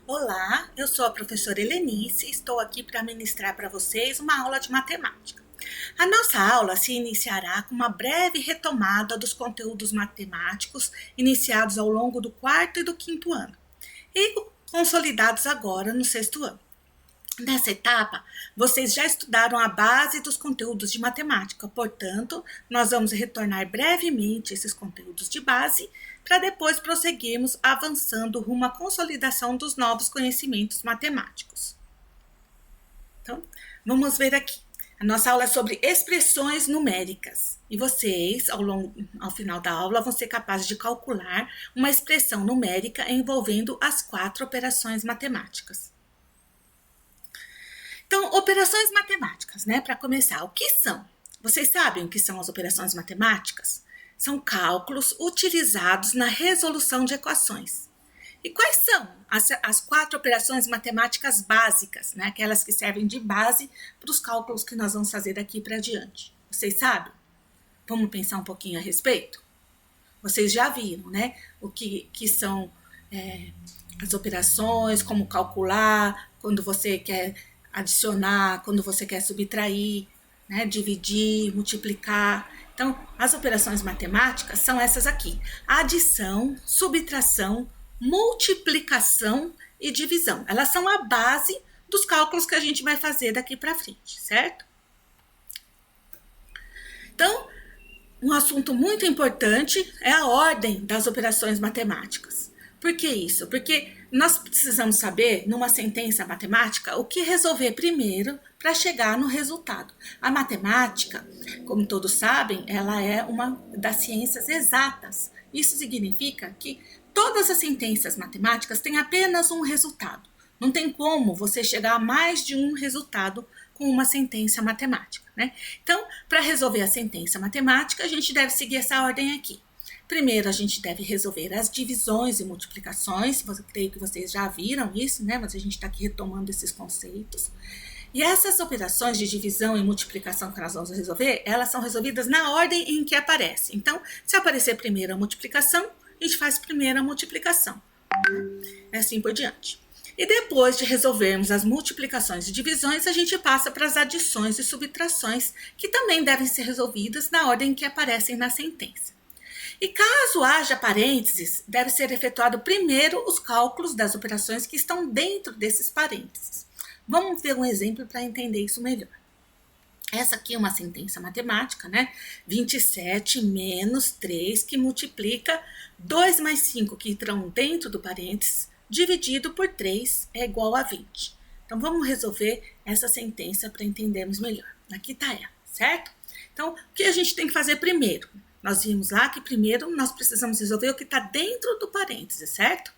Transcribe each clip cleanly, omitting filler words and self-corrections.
Olá, eu sou a professora Helenice e estou aqui para ministrar para vocês uma aula de matemática. A nossa aula se iniciará com uma breve retomada dos conteúdos matemáticos iniciados ao longo do quarto e do quinto ano e consolidados agora no sexto ano. Nessa etapa, vocês já estudaram a base dos conteúdos de matemática, portanto, nós vamos retornar brevemente esses conteúdos de base para depois prosseguirmos avançando rumo à consolidação dos novos conhecimentos matemáticos. Então, vamos ver aqui. A nossa aula é sobre expressões numéricas e vocês, ao final da aula, vão ser capazes de calcular uma expressão numérica envolvendo as 4 operações matemáticas. Então, operações matemáticas, né? Para começar, o que são? Vocês sabem o que são as operações matemáticas? São cálculos utilizados na resolução de equações. E quais são as 4 operações matemáticas básicas, né? Aquelas que servem de base para os cálculos que nós vamos fazer daqui para diante? Vocês sabem? Vamos pensar um pouquinho a respeito? Vocês já viram, né? O que são as operações, como calcular, quando você quer adicionar, quando você quer subtrair, né, dividir, multiplicar. Então, as operações matemáticas são essas aqui: adição, subtração, multiplicação e divisão. Elas são a base dos cálculos que a gente vai fazer daqui para frente, certo? Então, um assunto muito importante é a ordem das operações matemáticas. Por que isso? Porque nós precisamos saber, numa sentença matemática, o que resolver primeiro para chegar no resultado. A matemática, como todos sabem, ela é uma das ciências exatas. Isso significa que todas as sentenças matemáticas têm apenas um resultado. Não tem como você chegar a mais de um resultado com uma sentença matemática, né? Então, para resolver a sentença matemática, a gente deve seguir essa ordem aqui. Primeiro, a gente deve resolver as divisões e multiplicações. Eu creio que vocês já viram isso, né? Mas a gente está aqui retomando esses conceitos. E essas operações de divisão e multiplicação que nós vamos resolver, elas são resolvidas na ordem em que aparece. Então, se aparecer primeiro a multiplicação, a gente faz primeiro a multiplicação. Assim por diante. E depois de resolvermos as multiplicações e divisões, a gente passa para as adições e subtrações, que também devem ser resolvidas na ordem em que aparecem na sentença. E caso haja parênteses, deve ser efetuado primeiro os cálculos das operações que estão dentro desses parênteses. Vamos ver um exemplo para entender isso melhor. Essa aqui é uma sentença matemática, né? 27 menos 3, que multiplica 2 mais 5, que entram dentro do parênteses, dividido por 3 é igual a 20. Então, vamos resolver essa sentença para entendermos melhor. Aqui está ela, certo? Então, o que a gente tem que fazer primeiro? Nós vimos lá que primeiro nós precisamos resolver o que está dentro do parênteses, certo?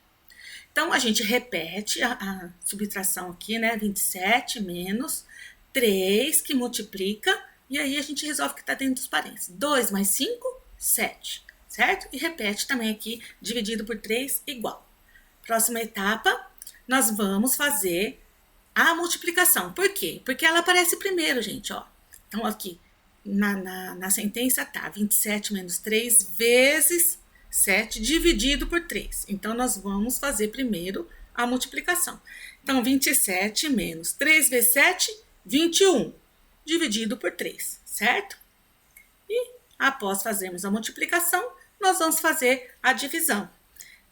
Então, a gente repete a subtração aqui, né? 27 menos 3, que multiplica, e aí a gente resolve o que está dentro dos parênteses. 2 mais 5, 7, certo? E repete também aqui, dividido por 3, igual. Próxima etapa, nós vamos fazer a multiplicação. Por quê? Porque ela aparece primeiro, gente, ó. Então, aqui, na sentença tá 27 menos 3 vezes 7 dividido por 3. Então, nós vamos fazer primeiro a multiplicação. Então, 27 menos 3 vezes 7, 21, dividido por 3, certo? E após fazermos a multiplicação, nós vamos fazer a divisão.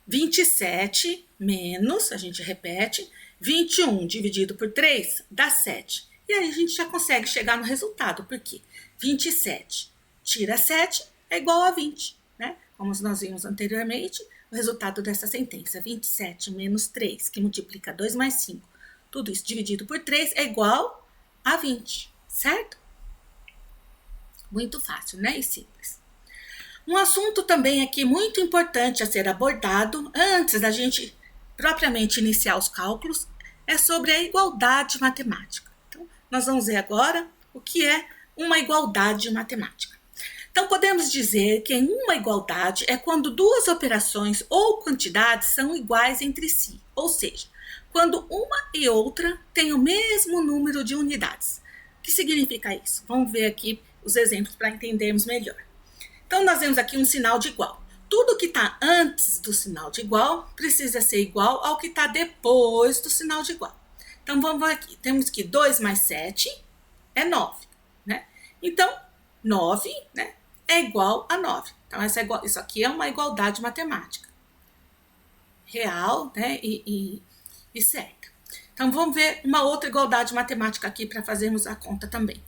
27 menos, a gente repete, 21 dividido por 3 dá 7. E aí a gente já consegue chegar no resultado, porque 27 tira 7 é igual a 20, né? Como nós vimos anteriormente, o resultado dessa sentença, 27 menos 3, que multiplica 2 mais 5, tudo isso dividido por 3 é igual a 20, certo? Muito fácil, né? E simples. Um assunto também aqui muito importante a ser abordado antes da gente propriamente iniciar os cálculos é sobre a igualdade matemática. Então, nós vamos ver agora o que é uma igualdade matemática. Então, podemos dizer que uma igualdade é quando duas operações ou quantidades são iguais entre si, ou seja, quando uma e outra têm o mesmo número de unidades. O que significa isso? Vamos ver aqui os exemplos para entendermos melhor. Então, nós temos aqui um sinal de igual. tudo que está antes do sinal de igual precisa ser igual ao que está depois do sinal de igual. Então, vamos aqui. Temos que 2 mais 7 é 9, né? Então, 9, né, é igual a 9. Então, isso aqui é uma igualdade matemática. Real, né, e certa. Então, vamos ver uma outra igualdade matemática aqui para fazermos a conta também.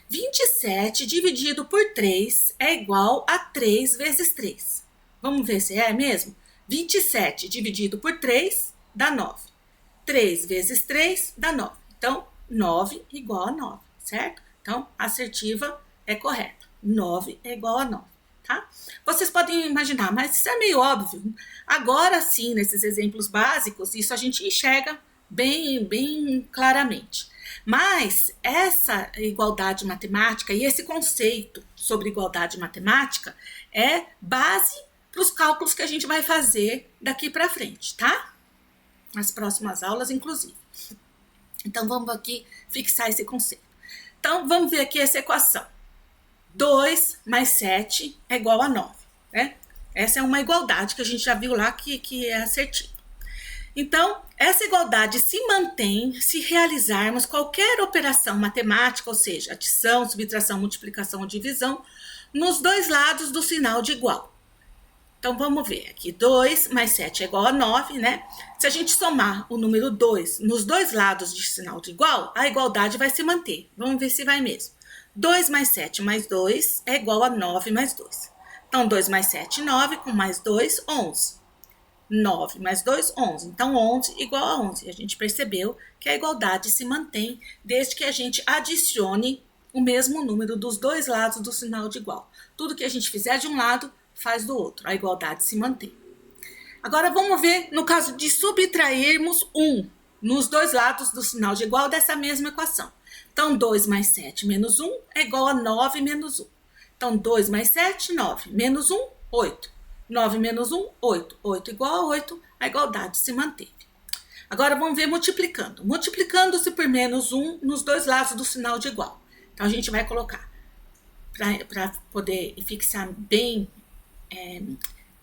27 dividido por 3 é igual a 3 vezes 3. Vamos ver se é mesmo? 27 dividido por 3 dá 9. 3 vezes 3 dá 9. Então, 9 igual a 9, certo? Então, a assertiva é correta. 9 é igual a 9, tá? Vocês podem imaginar, mas isso é meio óbvio. Agora sim, nesses exemplos básicos, isso a gente enxerga bem claramente. Mas essa igualdade matemática e esse conceito sobre igualdade matemática é base para os cálculos que a gente vai fazer daqui para frente, tá? Nas próximas aulas, inclusive. Então, vamos aqui fixar esse conceito. Então, vamos ver aqui essa equação. 2 mais 7 é igual a 9, né? Essa é uma igualdade que a gente já viu lá que é assertiva. Então, essa igualdade se mantém se realizarmos qualquer operação matemática, ou seja, adição, subtração, multiplicação ou divisão, nos dois lados do sinal de igual. Então, vamos ver aqui. 2 mais 7 é igual a 9, né? Se a gente somar o número 2 nos dois lados de sinal de igual, a igualdade vai se manter. Vamos ver se vai mesmo. 2 mais 7 mais 2 é igual a 9 mais 2. Então, 2 mais 7, 9, com mais 2, 11. 9 mais 2, 11. Então, 11 igual a 11. A gente percebeu que a igualdade se mantém desde que a gente adicione o mesmo número dos dois lados do sinal de igual. Tudo que a gente fizer de um lado, faz do outro. A igualdade se mantém. Agora, vamos ver no caso de subtrairmos 1 nos dois lados do sinal de igual dessa mesma equação. Então, 2 mais 7 menos 1 é igual a 9 menos 1. Então, 2 mais 7, 9. Menos 1, 8. 9 menos 1, 8. 8 igual a 8, a igualdade se manteve. Agora, vamos ver multiplicando. Multiplicando-se por menos 1 nos dois lados do sinal de igual. Então, a gente vai colocar, para poder fixar bem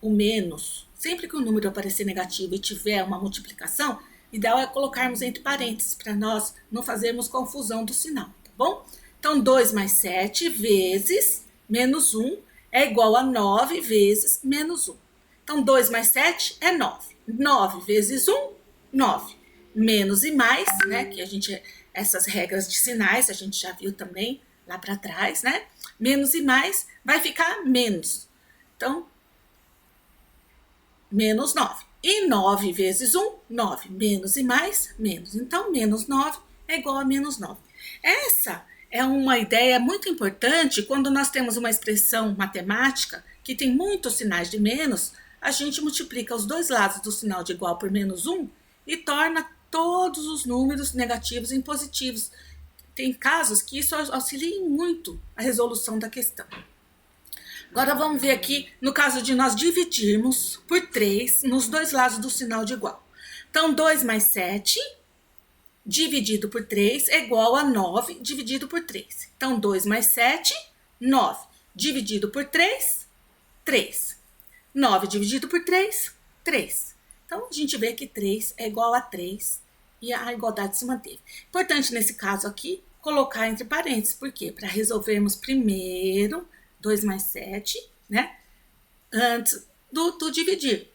o menos, sempre que o número aparecer negativo e tiver uma multiplicação, ideal é colocarmos entre parênteses, para nós não fazermos confusão do sinal, tá bom? Então, 2 mais 7 vezes menos 1 é igual a 9 vezes menos 1. Então, 2 mais 7 é 9. 9 vezes 1, 9. Menos e mais, né? Que a gente, essas regras de sinais, a gente já viu também lá para trás, né? Menos e mais vai ficar menos. Então, menos 9. E 9 vezes 1, 9. Menos e mais, menos. Então, menos 9 é igual a menos 9. Essa é uma ideia muito importante quando nós temos uma expressão matemática que tem muitos sinais de menos, a gente multiplica os dois lados do sinal de igual por menos 1 e torna todos os números negativos em positivos. Tem casos que isso auxilia muito a resolução da questão. Agora vamos ver aqui no caso de nós dividirmos por 3 nos dois lados do sinal de igual. Então, 2 mais 7 dividido por 3 é igual a 9 dividido por 3. Então, 2 mais 7, 9. Dividido por 3, 3. 9 dividido por 3, 3. Então, a gente vê que 3 é igual a 3 e a igualdade se manteve. Importante nesse caso aqui, colocar entre parênteses. Por quê? Para resolvermos primeiro 2 mais 7, né? Antes do dividir.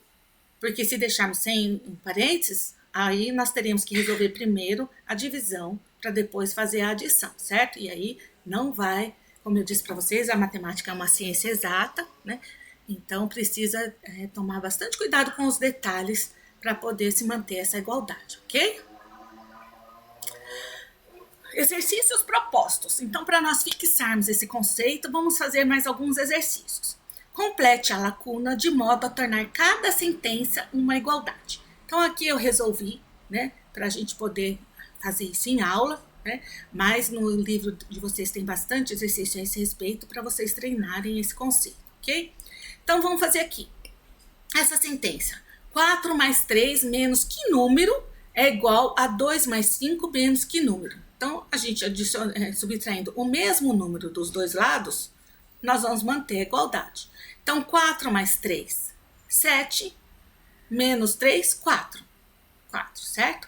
Porque se deixarmos sem parênteses, aí nós teríamos que resolver primeiro a divisão para depois fazer a adição, certo? E aí não vai, como eu disse para vocês, a matemática é uma ciência exata, né? Então precisa tomar bastante cuidado com os detalhes para poder se manter essa igualdade, ok? Exercícios propostos. Então, para nós fixarmos esse conceito, vamos fazer mais alguns exercícios. Complete a lacuna de modo a tornar cada sentença uma igualdade. Então, aqui eu resolvi, né, para a gente poder fazer isso em aula, né, mas no livro de vocês tem bastante exercício a esse respeito para vocês treinarem esse conceito, ok? Então, vamos fazer aqui. Essa sentença, 4 mais 3 menos que número é igual a 2 mais 5 menos que número. Então, a gente subtraindo o mesmo número dos dois lados, nós vamos manter a igualdade. Então, 4 mais 3, 7, menos 3, 4. 4, certo?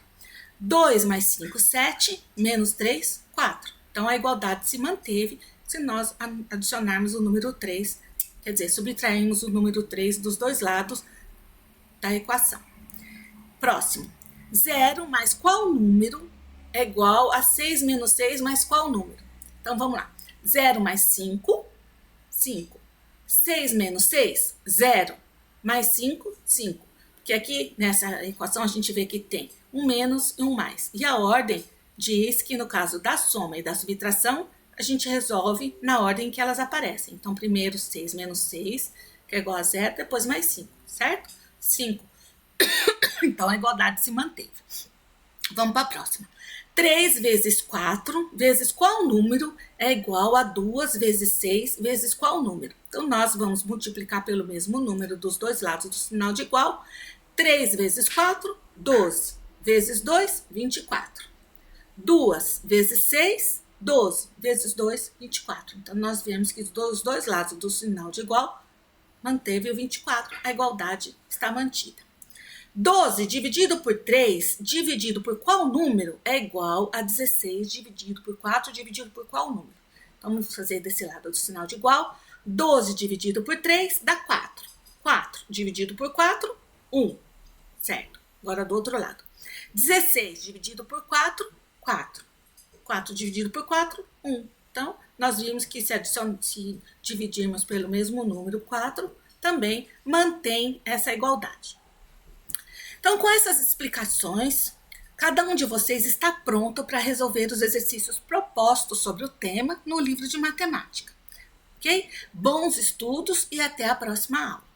2 mais 5, 7, menos 3, 4. Então, a igualdade se manteve se nós adicionarmos o número 3, quer dizer, subtrairmos o número 3 dos dois lados da equação. Próximo. 0 mais qual número é igual a 6 menos 6 mais qual número? Então, vamos lá. 0 mais 5, 5. 6 menos 6, 0. Mais 5, 5. Porque aqui, nessa equação, a gente vê que tem um menos e um mais. E a ordem diz que, no caso da soma e da subtração, a gente resolve na ordem que elas aparecem. Então, primeiro 6 menos 6, que é igual a 0, depois mais 5, certo? 5. Então, a igualdade se manteve. Vamos para a próxima. 3 vezes 4 vezes qual número é igual a 2 vezes 6 vezes qual número? Então, nós vamos multiplicar pelo mesmo número dos dois lados do sinal de igual. 3 vezes 4, 12. Vezes 2, 24. 2 vezes 6, 12. Vezes 2, 24. Então, nós vemos que dos dois lados do sinal de igual, manteve o 24. A igualdade está mantida. 12 dividido por 3, dividido por qual número é igual a 16 dividido por 4, dividido por qual número? Então, vamos fazer desse lado do sinal de igual. 12 dividido por 3 dá 4. 4 dividido por 4, 1. Certo? Agora do outro lado. 16 dividido por 4, 4. 4 dividido por 4, 1. Então, nós vimos que se dividirmos pelo mesmo número, 4, também mantém essa igualdade. Então, com essas explicações, cada um de vocês está pronto para resolver os exercícios propostos sobre o tema no livro de matemática. Ok? Bons estudos e até a próxima aula.